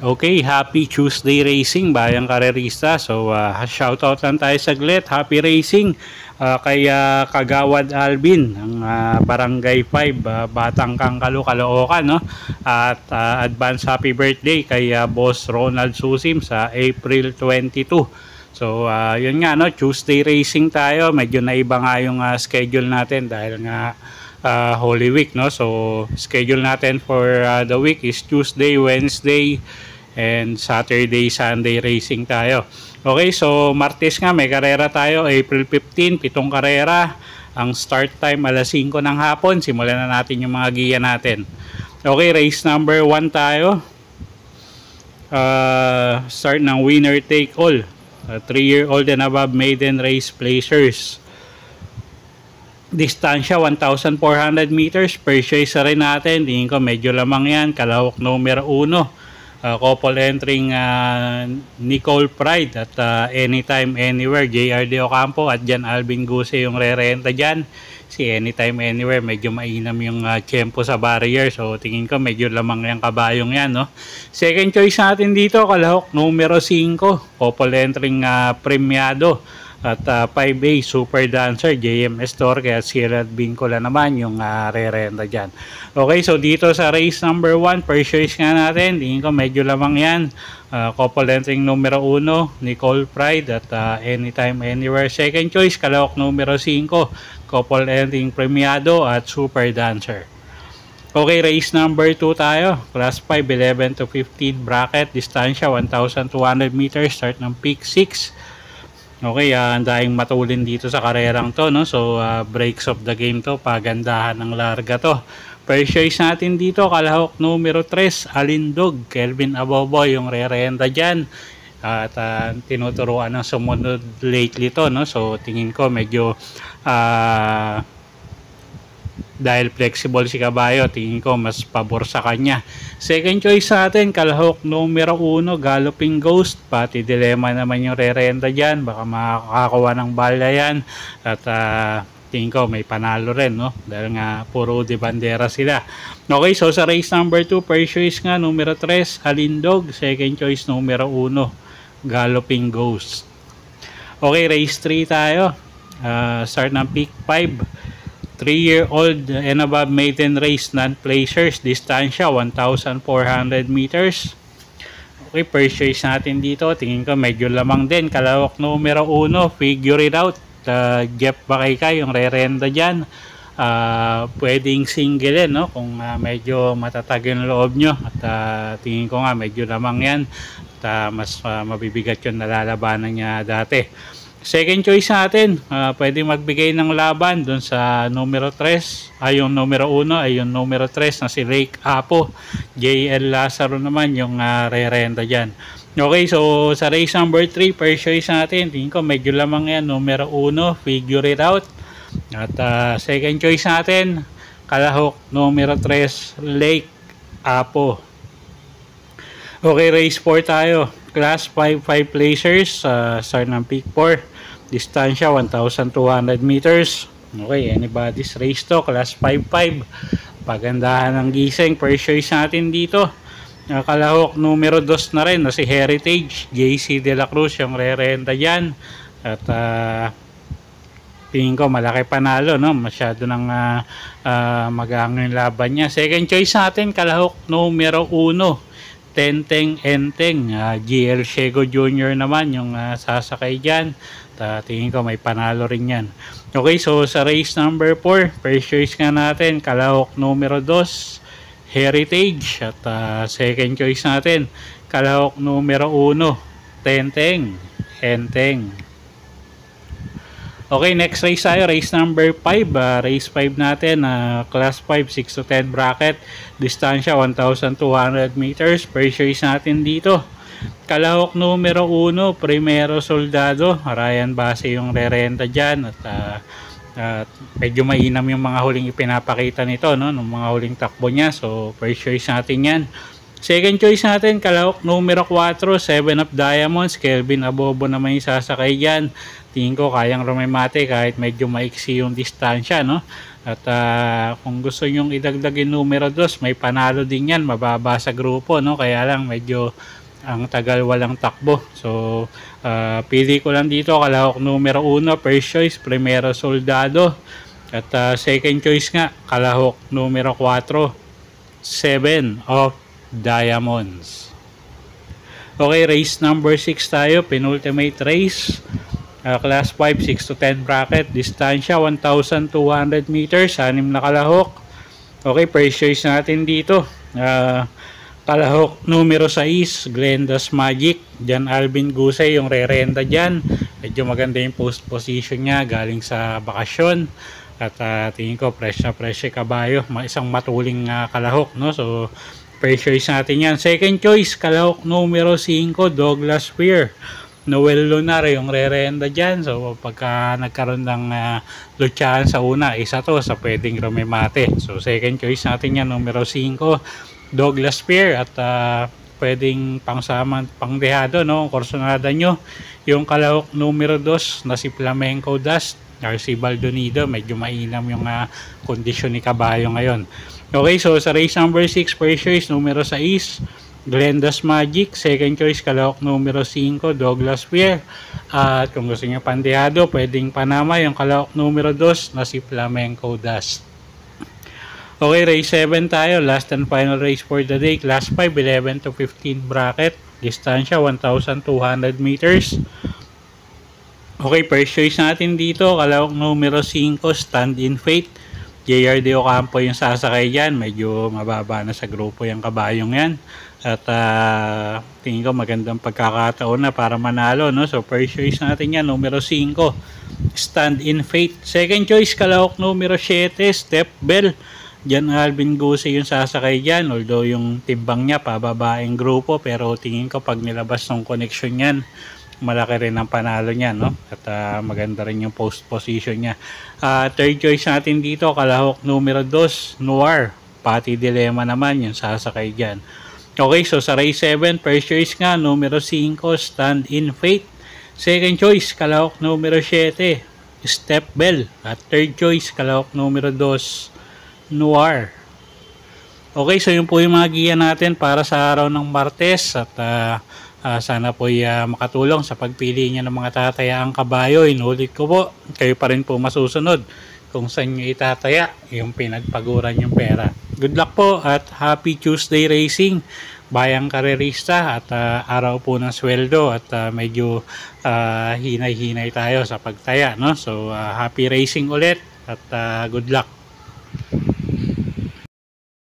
Okay, happy Tuesday racing bayang karerista. So shoutout lang tayo saglit. Happy racing kay Kagawad Alvin ng Barangay 5, Batangkang Caloocan, no? At advance happy birthday kay Boss Ronald Susim sa April 22. So yun nga, no, Tuesday racing tayo. Medyo naiba nga yung schedule natin dahil nga Holy Week, no? So schedule natin for the week is Tuesday, Wednesday, and Saturday, Sunday racing tayo. Okay, so Martes nga may karera tayo, April 15, 7 karera. Ang start time alas 5 ng hapon. Simulan na natin yung mga giya natin. Okay, race number 1 tayo. Start ng winner take all. 3-year-old and above maiden race placers. Distansya 1,400 meters. Per choice rin natin. Tingin ko medyo lamang yan. Kalahok numero 1. Couple entering Nicole Pride at Anytime Anywhere JR De Ocampo at Jan Alvin Guse yung re-renta dyan. Si Anytime Anywhere medyo mainam yung tempo sa barrier, so tingin ko medyo lamang yung kabayong yan, no? Second choice natin dito, kalahok numero 5, couple entering Premiado at 5A Super Dancer JMS Torque at Sierra Bincola naman yung re-renta dyan. Okay, so dito sa race number 1, per choice nga natin, tingin ko medyo lamang yan. Couple entering numero 1 Nicole Pride at Anytime Anywhere. Second choice, kalahok numero 5, couple entering Premiado at Super Dancer. Okay, race number 2 tayo, class 5, 11 to 15 bracket, distansya 1,200 meters, start ng peak 6. Okay, ang daing matulin dito sa karerang to, no? So breaks of the game to, pagandahan ng larga to. First choice natin dito, kalahok numero 3 Alindog, Kelvin Abobo yung re-renta dyan. At tinuturuan ng sumunod lately to, no? So tingin ko medyo dahil flexible si Kabayo, tingin ko mas pabor sa kanya. Second choice natin, kalahok numero 1 Galloping Ghost. Pati Dilemma naman yung re-renta dyan, baka makakakuha ng balya yan. At tingin ko may panalo rin, no? Dahil nga puro de bandera sila. Okay, so sa race number 2, first choice nga numero 3 Alindog, second choice numero 1 Galloping Ghost. Okay, race 3 tayo. Start ng peak 5, 3-year-old and above maiden race non-placers, distansya 1,400 meters. Okay, first choice natin dito, tingin ko medyo lamang din, kalawak numero 1 Figure It Out, Jeff Bakayka yung re-renta dyan. Pwedeng single, no? Kung medyo matatag yung loob nyo, at tingin ko nga medyo lamang yan, at mas mabibigat yung nalalabanan niya dati. Second choice natin, pwede magbigay ng laban dun sa numero 3, ay yung numero 1 ay yung numero 3 na si Lake Apo. JL Lazaro naman yung re-renta dyan. Okay, so sa race number 3, first choice natin, tingin ko medyo lamang yan, numero 1 Figure It Out. At second choice natin, kalahok numero 3 Lake Apo. Okay, race 4 tayo. Class 5, 5 placers, start ng peak 4, distansya 1,200 meters. Okay, anybody's race to, class 5-5. Pagandahan ng gising, first choice natin dito. Kalahok numero 2 na rin, na si Heritage, JC De La Cruz yung re-renta dyan. At tingin ko malaki panalo, no? Masyado nang mag-aangin yung laban niya. Second choice natin, kalahok numero 1 Tenteng Enteng, GL Shego Jr. naman yung sasakay dyan. Tingin ko may panalo rin yan. Okay, so sa race number 4, first choice nga natin, kalahok numero 2 Heritage. At second choice natin, kalahok numero 1 Tenteng Enteng. Okay, next race tayo, race number 5. Race 5 natin, class 5, 6 to 10 bracket, distansya 1,200 meters. First choice natin dito, kalahok numero 1 Primero Soldado, Ryan Base yung re-renta dyan. At At medyo mainam yung mga huling ipinapakita nito, no, ng mga huling takbo niya. So first choice natin yan. Second choice natin, kalahok numero 4, 7 of Diamonds. Kelvin Abobo naman yung sasakay dyan. Tingin ko kayang rumemate kahit medyo maiksi yung distansya, no. At kung gusto nyong idagdag yung numero 2, may panalo din yan, mababa sa grupo, no. Kaya lang medyo ang tagal walang takbo. So pili ko lang dito kalahok numero 1, first choice Primero Soldado. At second choice nga kalahok numero 4, 7 of Diamonds. Okay, race number 6 tayo, penultimate race. Class 5, 6 to 10 bracket. Distansya 1,200 meters, 6 na kalahok. Okay, first choice natin dito. Kalahok numero 6, Glenda's Magic. Diyan Alvin Gusay yung re-renta dyan. Medyo maganda yung post position niya, galing sa bakasyon. At tingin ko fresh na fresh kabayo, isang matuling kalahok, no. So first choice natin yan. Second choice, kalahok numero 5, Douglas Weir. Noel Lunar yung re-renta dyan. So pagka nagkaroon ng lutsyahan sa una, isa to sa pwedeng rumemate. So second choice natin yan, numero 5, Douglas Weir. At pwedeng pangdehado, no, korsonada nyo yung kalahok numero 2 na si Flamenco Dust, RC Baldonido. Medyo mainam yung kondisyon ni kabayo ngayon. Okay, so sa race number 6, first choice numero 6, Glenda's Magic. Second choice kalahok numero 5, Douglas Weir. At kung gusto nyo pandehado, pwedeng panama yung kalahok numero 2 na si Flamenco Dust. Okay, race 7 tayo, last and final race for the day. Class 5, 11 to 15 bracket. Distansya 1,200 meters. Okay, first choice natin dito kalahok numero 5, Stand in Faith. JR De Ocampo yung sasakay dyan. Medyo mababa na sa grupo yung kabayong yan. At tingin ko magandang pagkakataon na para manalo, no? So first choice natin yan, numero 5, Stand in Faith. Second choice, kalahok numero 7, Step Bell. Dyan Alvin Gusay yung sasakay dyan. Although yung timbang niya pababaeng grupo, pero tingin ko pag nilabas ng connection yan, malaki rin ang panalo niya, no? At maganda rin yung post position niya. Third choice natin dito, kalahok numero 2, Noir. Pati Dilema naman yung sasakay dyan. Okay, so sa race 7, first choice nga numero 5, Stand in Faith. Second choice, kalahok numero 7, Step Bell. At third choice, kalahok numero 2, Noir. Okay, so yun po yung mga giya natin para sa araw ng Martes. At sana po makatulong sa pagpili niya ng mga tatayaang kabayo. Inulit ko po, kayo pa rin po masusunod kung saan nyo itataya yung pinagpaguran yung pera. Good luck po at happy Tuesday racing, bayang karerista. At araw po ng sweldo at medyo hinay-hinay tayo sa pagtaya, no? So happy racing ulit at good luck.